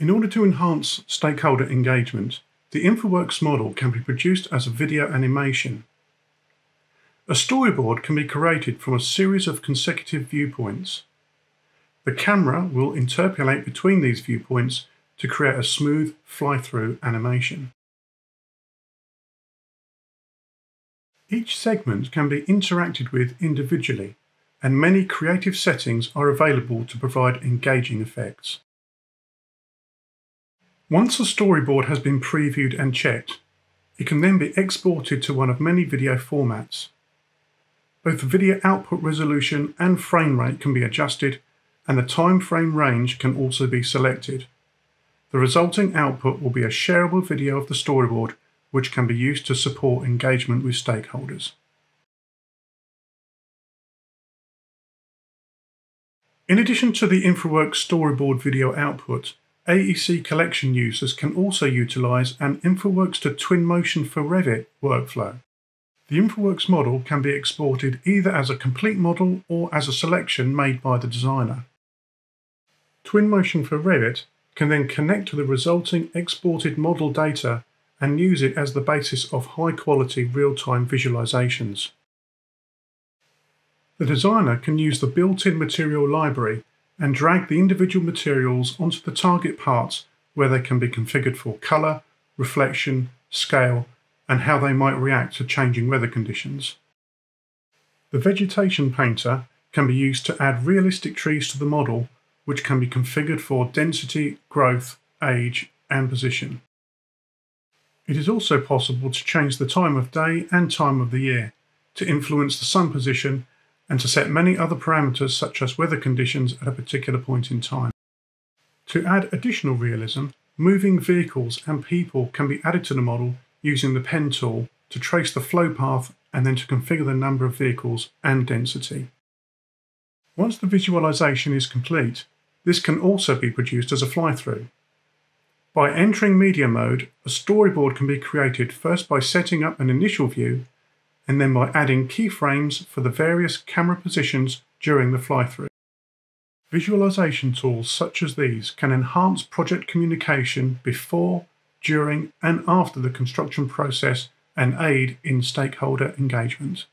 In order to enhance stakeholder engagement, the InfraWorks model can be produced as a video animation. A storyboard can be created from a series of consecutive viewpoints. The camera will interpolate between these viewpoints to create a smooth fly-through animation. Each segment can be interacted with individually, and many creative settings are available to provide engaging effects. Once a storyboard has been previewed and checked, it can then be exported to one of many video formats. Both the video output resolution and frame rate can be adjusted, and the time frame range can also be selected. The resulting output will be a shareable video of the storyboard, which can be used to support engagement with stakeholders. In addition to the InfraWorks storyboard video output, AEC collection users can also utilize an InfraWorks to Twinmotion for Revit workflow. The InfraWorks model can be exported either as a complete model or as a selection made by the designer. Twinmotion for Revit can then connect to the resulting exported model data and use it as the basis of high-quality real-time visualizations. The designer can use the built-in material library and drag the individual materials onto the target parts where they can be configured for color, reflection, scale, and how they might react to changing weather conditions. The vegetation painter can be used to add realistic trees to the model, which can be configured for density, growth, age, and position. It is also possible to change the time of day and time of the year, to influence the sun position, and to set many other parameters such as weather conditions at a particular point in time. To add additional realism, moving vehicles and people can be added to the model using the pen tool to trace the flow path and then to configure the number of vehicles and density. Once the visualization is complete, this can also be produced as a fly-through. By entering media mode, a storyboard can be created first by setting up an initial view and then by adding keyframes for the various camera positions during the fly-through. Visualization tools such as these can enhance project communication before, during, and after the construction process and aid in stakeholder engagement.